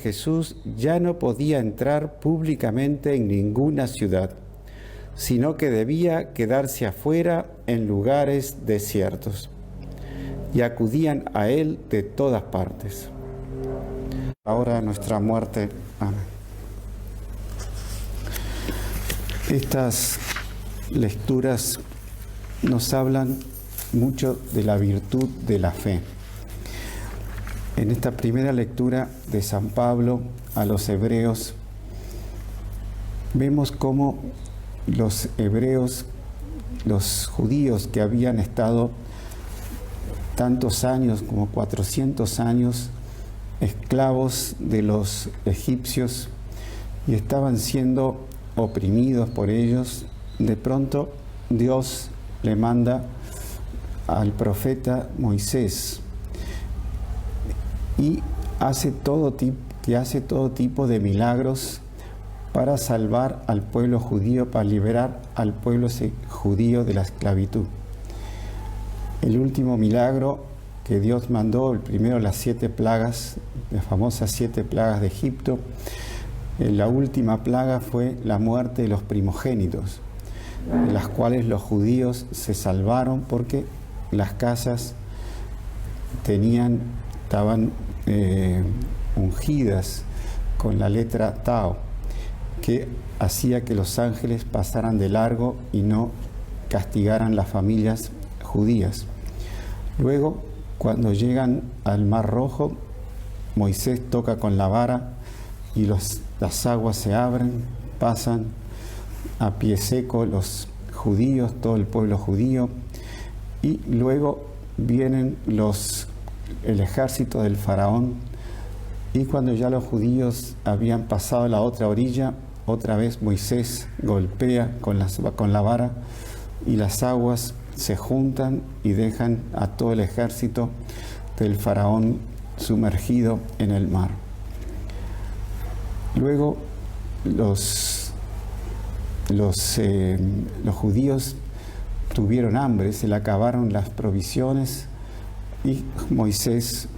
Jesús ya no podía entrar públicamente en ninguna ciudad, sino que debía quedarse afuera en lugares desiertos. Y acudían a él de todas partes. Ahora nuestra muerte. Amén. Estas lecturas nos hablan mucho de la virtud de la fe. En esta primera lectura de San Pablo a los hebreos, vemos cómo los hebreos, los judíos que habían estado tantos años, como 400 años, esclavos de los egipcios y estaban siendo oprimidos por ellos, de pronto Dios le manda al profeta Moisés y hace todo tipo de milagros para salvar al pueblo judío, para liberar al pueblo judío de la esclavitud. El último milagro que Dios mandó, el primero, las 7 plagas, las famosas 7 plagas de Egipto. La última plaga fue la muerte de los primogénitos, de las cuales los judíos se salvaron porque las casas estaban ungidas con la letra Tau, que hacía que los ángeles pasaran de largo y no castigaran las familias judías. Luego, cuando llegan al Mar Rojo, Moisés toca con la vara y las aguas se abren, pasan a pie seco los judíos, todo el pueblo judío, y luego vienen el ejército del faraón, y cuando ya los judíos habían pasado a la otra orilla, otra vez Moisés golpea con la vara y las aguas se juntan y dejan a todo el ejército del faraón sumergido en el mar. Luego los judíos tuvieron hambre, se le acabaron las provisiones y Moisés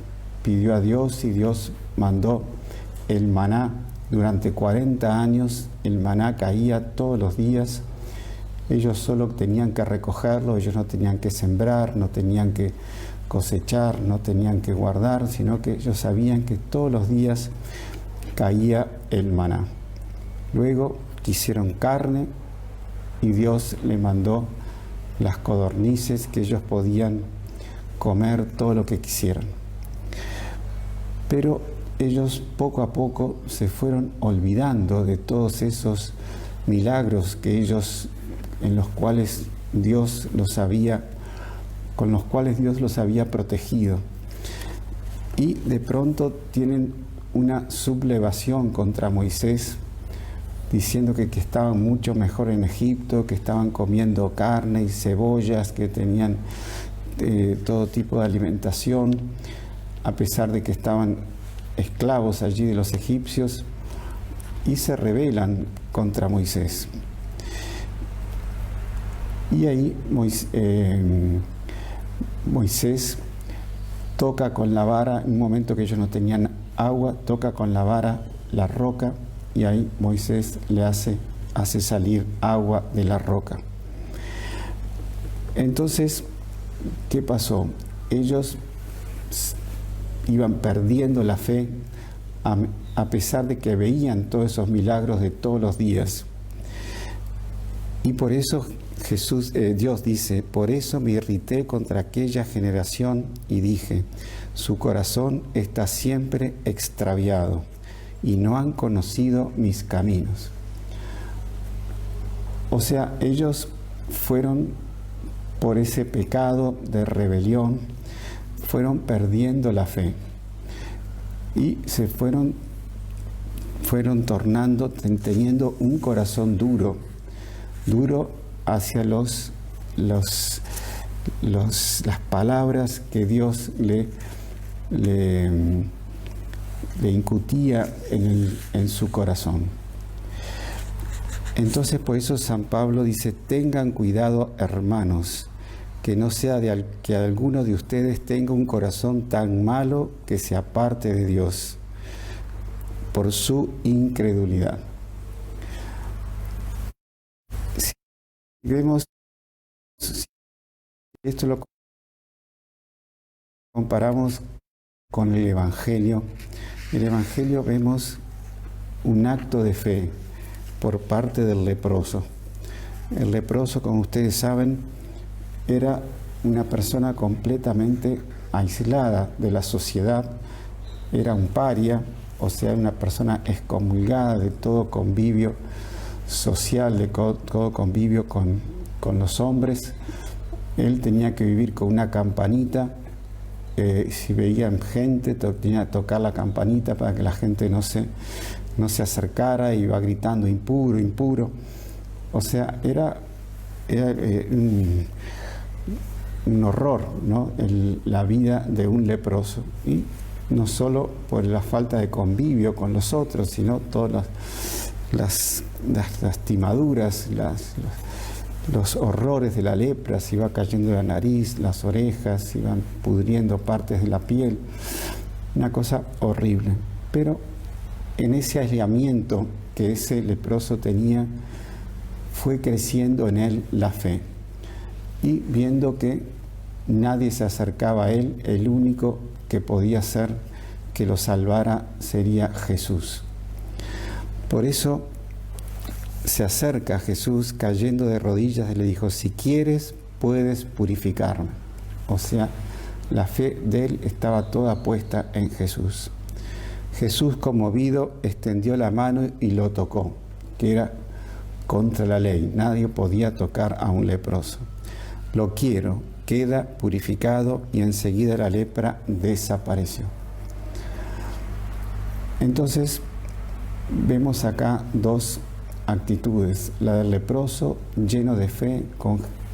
pidió a Dios y Dios mandó el maná. Durante 40 años el maná caía todos los días. Ellos solo tenían que recogerlo, ellos no tenían que sembrar, no tenían que cosechar, no tenían que guardar, sino que ellos sabían que todos los días caía el maná. Luego quisieron carne y Dios le mandó las codornices, que ellos podían comer todo lo que quisieran. Pero ellos poco a poco se fueron olvidando de todos esos milagros con los cuales Dios los había protegido. Y de pronto tienen una sublevación contra Moisés, diciendo que estaban mucho mejor en Egipto, que estaban comiendo carne y cebollas, que tenían todo tipo de alimentación, a pesar de que estaban esclavos allí de los egipcios, y se rebelan contra Moisés. Y ahí Moisés toca con la vara, en un momento que ellos no tenían agua, toca con la vara la roca, y ahí Moisés le hace salir agua de la roca. Entonces, ¿qué pasó? Ellos iban perdiendo la fe a pesar de que veían todos esos milagros de todos los días. Y por eso Dios dice: por eso me irrité contra aquella generación y dije, su corazón está siempre extraviado y no han conocido mis caminos. O sea, ellos fueron, por ese pecado de rebelión, fueron perdiendo la fe y se fueron tornando, teniendo un corazón duro hacia las palabras que Dios le incutía en su corazón. Entonces, por eso San Pablo dice: tengan cuidado, hermanos, que no sea que alguno de ustedes tenga un corazón tan malo que se aparte de Dios. por su incredulidad. Si vemos, si esto lo comparamos con el Evangelio vemos un acto de fe por parte del leproso. El leproso, como ustedes saben, era una persona completamente aislada de la sociedad, era un paria, o sea, una persona excomulgada de todo convivio social, de todo convivio con los hombres. Él tenía que vivir con una campanita. Si veían gente, tenía que tocar la campanita para que la gente no se acercara, iba gritando impuro, impuro. O sea, era un horror, ¿no? La vida de un leproso. Y no solo por la falta de convivio con los otros, sino todas las lastimaduras, los horrores de la lepra. Se iba cayendo la nariz, las orejas, se iban pudriendo partes de la piel. Una cosa horrible. Pero en ese aislamiento que ese leproso tenía, fue creciendo en él la fe. Y viendo que nadie se acercaba a él, el único que podía ser que lo salvara sería Jesús. Por eso se acerca a Jesús cayendo de rodillas y le dijo: si quieres, puedes purificarme. O sea, la fe de él estaba toda puesta en Jesús. Jesús, conmovido, extendió la mano y lo tocó, que era contra la ley. Nadie podía tocar a un leproso. Lo quiero, queda purificado, y enseguida la lepra desapareció. Entonces, vemos acá dos actitudes: la del leproso lleno de fe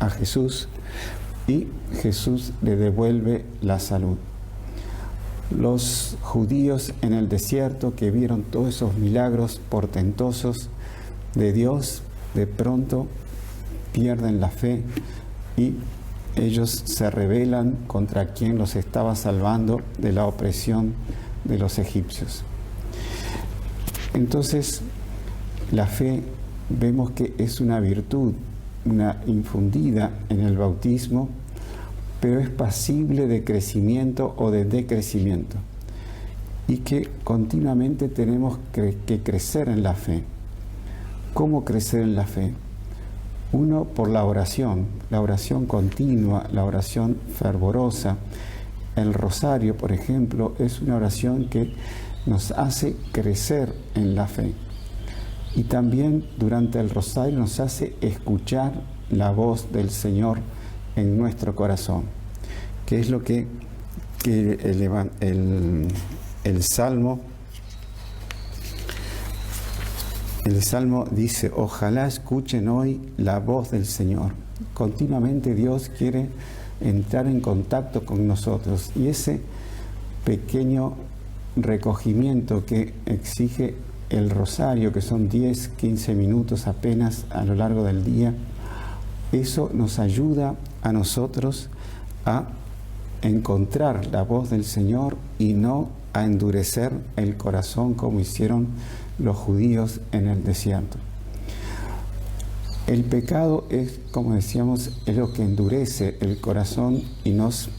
a Jesús, y Jesús le devuelve la salud. Los judíos en el desierto, que vieron todos esos milagros portentosos de Dios, de pronto pierden la fe y ellos se rebelan contra quien los estaba salvando de la opresión de los egipcios. Entonces, la fe vemos que es una virtud, una infundida en el bautismo, pero es pasible de crecimiento o de decrecimiento, y que continuamente tenemos que crecer en la fe. ¿Cómo crecer en la fe? Uno, por la oración continua, la oración fervorosa. El rosario, por ejemplo, es una oración que nos hace crecer en la fe. Y también durante el rosario nos hace escuchar la voz del Señor en nuestro corazón, que es lo que el Salmo dice: ojalá escuchen hoy la voz del Señor. Continuamente Dios quiere entrar en contacto con nosotros, y ese pequeño recogimiento que exige el rosario, que son 10, 15 minutos apenas a lo largo del día, eso nos ayuda a nosotros a encontrar la voz del Señor y no a endurecer el corazón como hicieron los judíos en el desierto. El pecado es, como decíamos, es lo que endurece el corazón y nos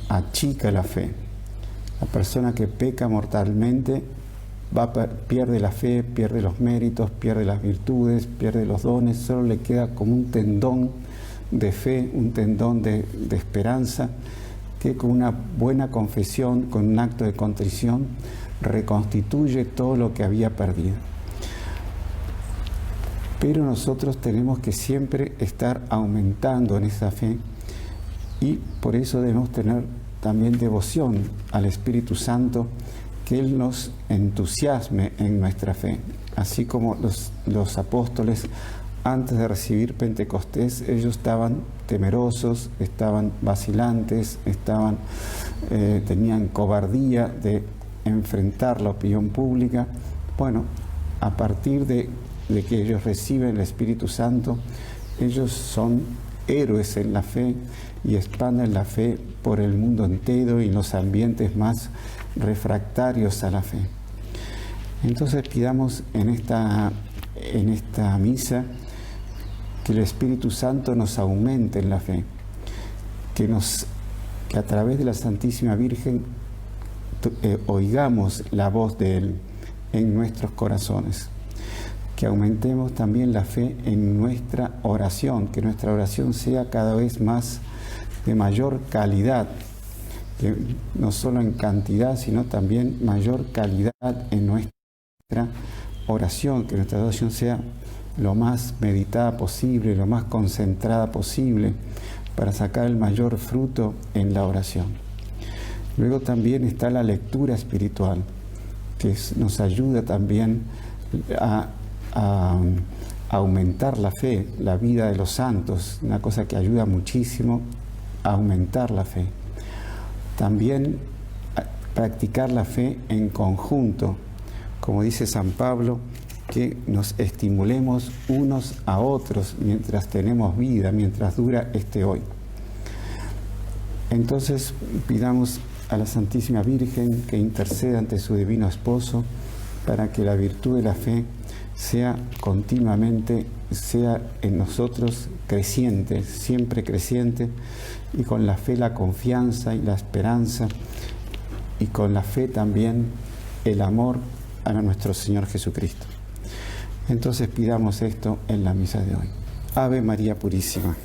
achica la fe. La persona que peca mortalmente pierde la fe, pierde los méritos, pierde las virtudes, pierde los dones, solo le queda como un tendón de fe, un tendón de esperanza, que con una buena confesión, con un acto de contrición, reconstituye todo lo que había perdido. Pero nosotros tenemos que siempre estar aumentando en esa fe, y por eso debemos tener también devoción al Espíritu Santo, que Él nos entusiasme en nuestra fe. Así como los apóstoles, antes de recibir Pentecostés, ellos estaban temerosos, estaban vacilantes, tenían cobardía de enfrentar la opinión pública. Bueno, a partir de que ellos reciben el Espíritu Santo, ellos son héroes en la fe y expanden la fe por el mundo entero y los ambientes más refractarios a la fe. Entonces pidamos en esta misa que el Espíritu Santo nos aumente en la fe, que a través de la Santísima Virgen oigamos la voz de Él en nuestros corazones, que aumentemos también la fe en nuestra oración, que nuestra oración sea cada vez más de mayor calidad, que no solo en cantidad, sino también mayor calidad en nuestra oración, que nuestra oración sea lo más meditada posible, lo más concentrada posible, para sacar el mayor fruto en la oración. Luego también está la lectura espiritual, que nos ayuda también a aumentar la fe, la vida de los santos, una cosa que ayuda muchísimo a aumentar la fe. También practicar la fe en conjunto, como dice San Pablo, que nos estimulemos unos a otros mientras tenemos vida, mientras dura este hoy. Entonces pidamos a la Santísima Virgen que interceda ante su Divino Esposo para que la virtud de la fe sea continuamente, sea en nosotros creciente, siempre creciente, y con la fe la confianza y la esperanza, y con la fe también el amor a nuestro Señor Jesucristo. Entonces pidamos esto en la misa de hoy. Ave María Purísima.